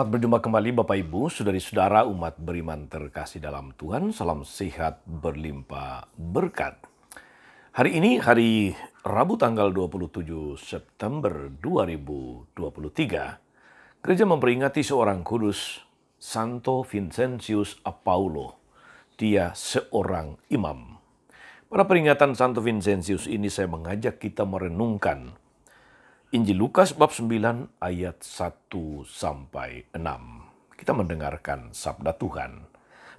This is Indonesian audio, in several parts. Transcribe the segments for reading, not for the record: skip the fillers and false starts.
Selamat berjumpa kembali Bapak Ibu, saudari-saudara umat beriman terkasih dalam Tuhan. Salam sehat berlimpah berkat. Hari ini hari Rabu tanggal 27 September 2023. Gereja memperingati seorang kudus, Santo Vincentius Apaulo. Dia seorang imam. Pada peringatan Santo Vincentius ini saya mengajak kita merenungkan Injil Lukas bab 9 ayat 1 sampai 6. Kita mendengarkan sabda Tuhan.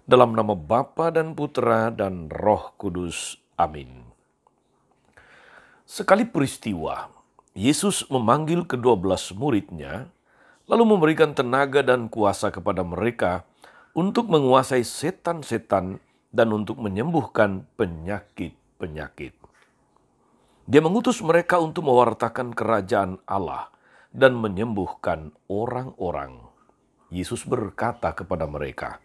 Dalam nama Bapa dan Putra dan Roh Kudus. Amin. Sekali peristiwa, Yesus memanggil ke-12 muridnya, lalu memberikan tenaga dan kuasa kepada mereka untuk menguasai setan-setan dan untuk menyembuhkan penyakit-penyakit. Dia mengutus mereka untuk mewartakan kerajaan Allah dan menyembuhkan orang-orang. Yesus berkata kepada mereka,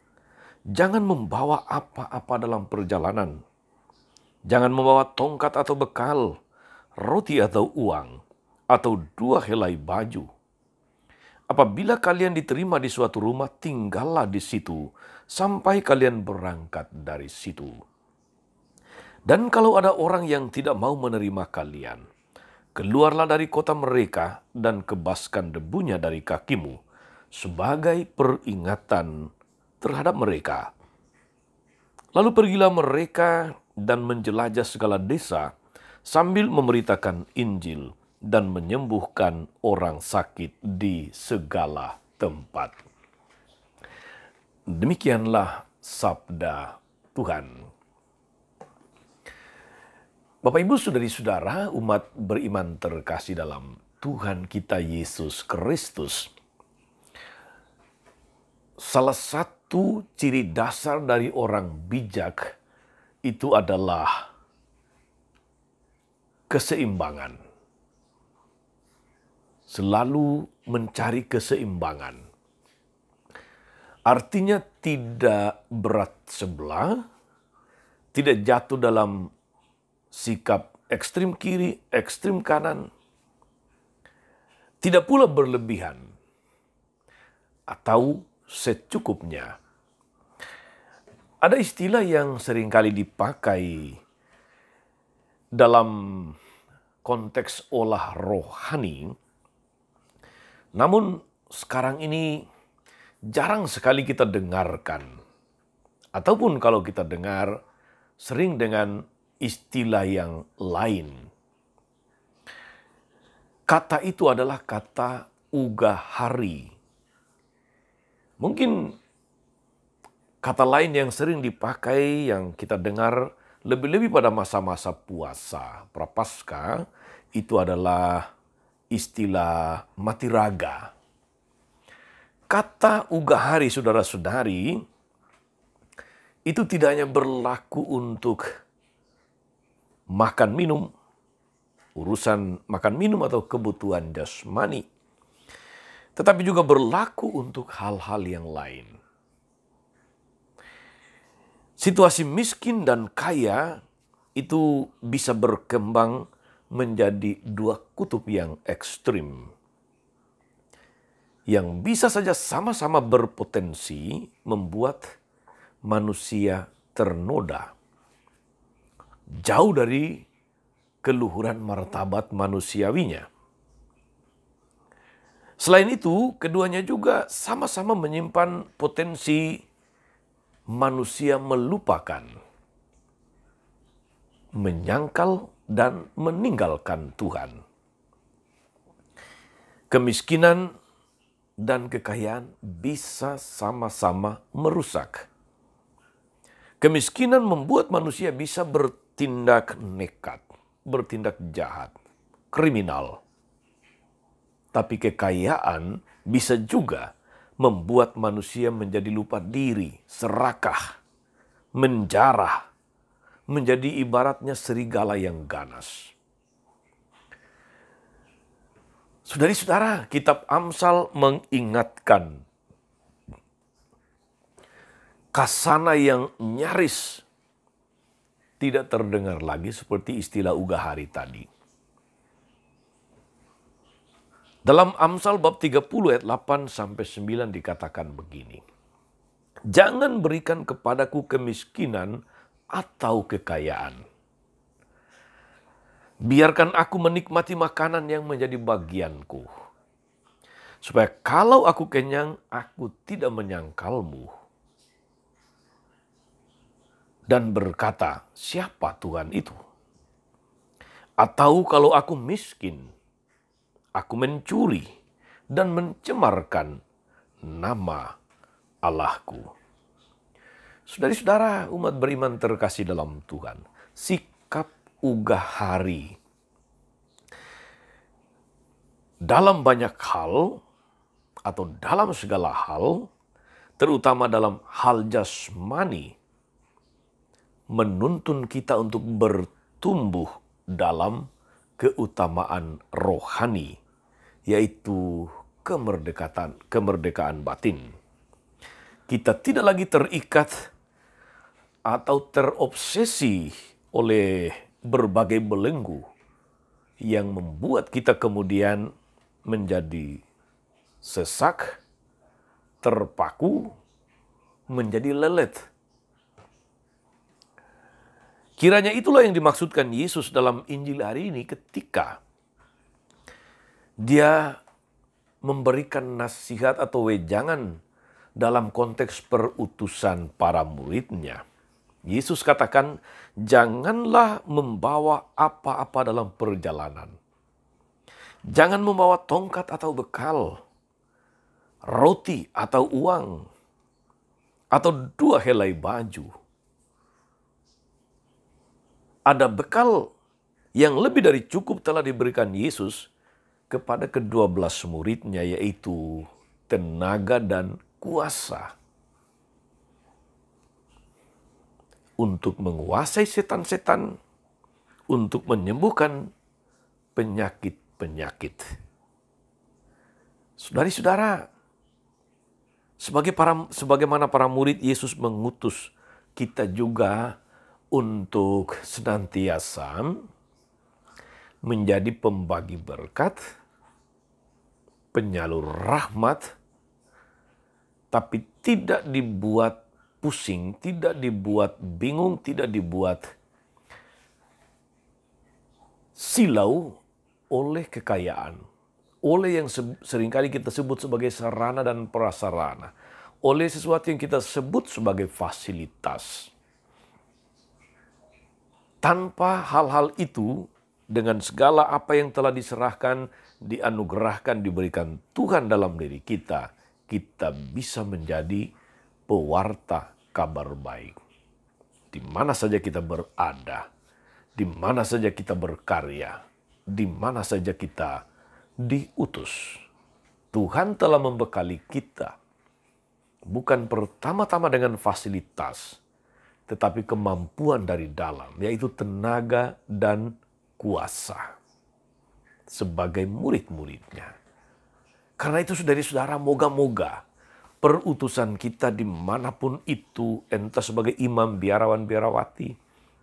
"Jangan membawa apa-apa dalam perjalanan. Jangan membawa tongkat atau bekal, roti atau uang, atau 2 helai baju. Apabila kalian diterima di suatu rumah, tinggallah di situ sampai kalian berangkat dari situ. Dan kalau ada orang yang tidak mau menerima kalian, keluarlah dari kota mereka dan kebaskan debunya dari kakimu sebagai peringatan terhadap mereka. Lalu pergilah mereka dan menjelajah segala desa sambil memberitakan Injil dan menyembuhkan orang sakit di segala tempat." Demikianlah sabda Tuhan. Bapak Ibu saudari-saudara umat beriman terkasih dalam Tuhan kita Yesus Kristus. Salah satu ciri dasar dari orang bijak itu adalah keseimbangan. Selalu mencari keseimbangan. Artinya tidak berat sebelah, tidak jatuh dalam sikap ekstrim kiri, ekstrim kanan, tidak pula berlebihan, atau secukupnya. Ada istilah yang seringkali dipakai dalam konteks olah rohani, namun sekarang ini jarang sekali kita dengarkan. Ataupun kalau kita dengar, sering dengan istilah yang lain. Kata itu adalah kata ugahari. Mungkin kata lain yang sering dipakai, yang kita dengar lebih-lebih pada masa-masa puasa, prapaskah, itu adalah istilah mati raga. Kata ugahari, saudara-saudari, itu tidak hanya berlaku untuk makan minum, urusan makan minum atau kebutuhan jasmani, tetapi juga berlaku untuk hal-hal yang lain. Situasi miskin dan kaya itu bisa berkembang menjadi 2 kutub yang ekstrim, yang bisa saja sama-sama berpotensi membuat manusia ternoda jauh dari keluhuran martabat manusiawinya. Selain itu, keduanya juga sama-sama menyimpan potensi manusia melupakan, menyangkal, dan meninggalkan Tuhan. Kemiskinan dan kekayaan bisa sama-sama merusak. Kemiskinan membuat manusia bisa bertindak nekat, bertindak jahat, kriminal. Tapi kekayaan bisa juga membuat manusia menjadi lupa diri, serakah, menjarah, menjadi ibaratnya serigala yang ganas. Saudari-saudara, kitab Amsal mengingatkan kasana yang nyaris tidak terdengar lagi seperti istilah ugahari tadi. Dalam Amsal bab 30 ayat 8 sampai 9 dikatakan begini. Jangan berikan kepadaku kemiskinan atau kekayaan. Biarkan aku menikmati makanan yang menjadi bagianku. Supaya kalau aku kenyang, aku tidak menyangkalmu. Dan berkata, siapa Tuhan itu? Atau kalau aku miskin, aku mencuri dan mencemarkan nama Allahku. Saudara-saudara, umat beriman terkasih dalam Tuhan, sikap ugah hari dalam banyak hal atau dalam segala hal, terutama dalam hal jasmani, menuntun kita untuk bertumbuh dalam keutamaan rohani, yaitu kemerdekaan batin. Kita tidak lagi terikat atau terobsesi oleh berbagai belenggu yang membuat kita kemudian menjadi sesak, terpaku, menjadi lelet. Kiranya itulah yang dimaksudkan Yesus dalam Injil hari ini ketika Dia memberikan nasihat atau wejangan dalam konteks perutusan para murid-Nya. Yesus katakan, janganlah membawa apa-apa dalam perjalanan. Jangan membawa tongkat atau bekal, roti atau uang, atau 2 helai baju. Ada bekal yang lebih dari cukup telah diberikan Yesus kepada ke-12 murid-Nya, yaitu tenaga dan kuasa untuk menguasai setan-setan, untuk menyembuhkan penyakit-penyakit. Saudari-saudara, sebagaimana para murid Yesus mengutus kita juga untuk senantiasa menjadi pembagi berkat, penyalur rahmat, tapi tidak dibuat pusing, tidak dibuat bingung, tidak dibuat silau oleh kekayaan, oleh yang seringkali kita sebut sebagai sarana dan prasarana, oleh sesuatu yang kita sebut sebagai fasilitas. Tanpa hal-hal itu, dengan segala apa yang telah diserahkan, dianugerahkan, diberikan Tuhan dalam diri kita, kita bisa menjadi pewarta kabar baik. Di mana saja kita berada, di mana saja kita berkarya, di mana saja kita diutus. Tuhan telah membekali kita, bukan pertama-tama dengan fasilitas, tetapi kemampuan dari dalam, yaitu tenaga dan kuasa sebagai murid-murid-Nya. Karena itu saudari-saudara, moga-moga perutusan kita dimanapun itu, entah sebagai imam, biarawan, biarawati,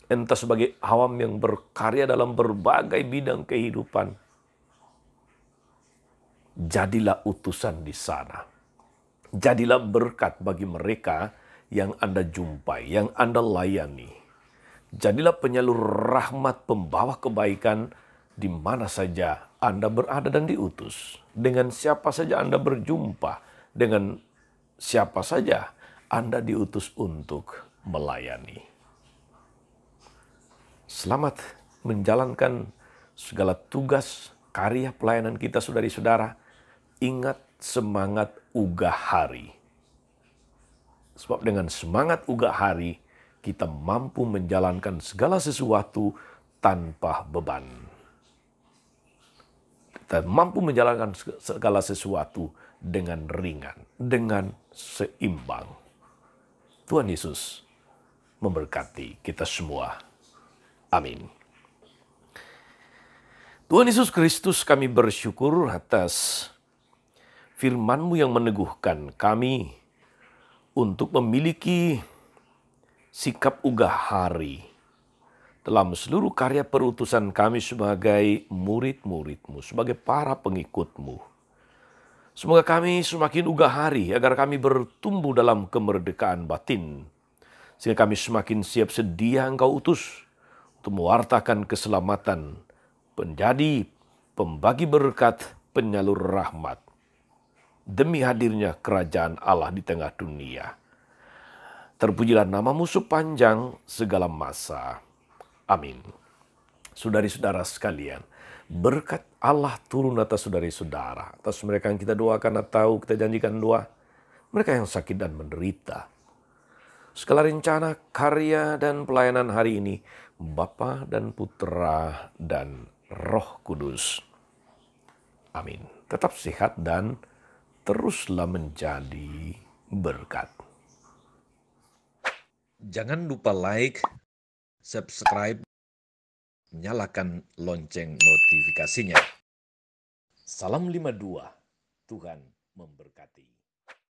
entah sebagai awam yang berkarya dalam berbagai bidang kehidupan, jadilah utusan di sana. Jadilah berkat bagi mereka yang Anda jumpai, yang Anda layani. Jadilah penyalur rahmat, pembawa kebaikan di mana saja Anda berada dan diutus. Dengan siapa saja Anda berjumpa, dengan siapa saja Anda diutus untuk melayani. Selamat menjalankan segala tugas, karya pelayanan kita, saudari-saudara. Ingat semangat ugah hari. Sebab dengan semangat ugah hari, kita mampu menjalankan segala sesuatu tanpa beban. Kita mampu menjalankan segala sesuatu dengan ringan, dengan seimbang. Tuhan Yesus memberkati kita semua. Amin. Tuhan Yesus Kristus, kami bersyukur atas firman-Mu yang meneguhkan kami untuk memiliki sikap ugah hari dalam seluruh karya perutusan kami sebagai murid-murid-Mu, sebagai para pengikut-Mu. Semoga kami semakin ugah hari agar kami bertumbuh dalam kemerdekaan batin. Sehingga kami semakin siap sedia Engkau utus untuk mewartakan keselamatan, menjadi pembagi berkat, penyalur rahmat. Demi hadirnya kerajaan Allah di tengah dunia. Terpujilah namamu sepanjang segala masa. Amin. Saudari-saudara sekalian, berkat Allah turun atas saudari-saudara, atas mereka yang kita doakan atau kita janjikan doa, mereka yang sakit dan menderita. Segala rencana, karya, dan pelayanan hari ini, Bapa dan Putra dan Roh Kudus. Amin. Tetap sehat dan teruslah menjadi berkat. Jangan lupa like, subscribe, nyalakan lonceng notifikasinya. Salam 52, Tuhan memberkati.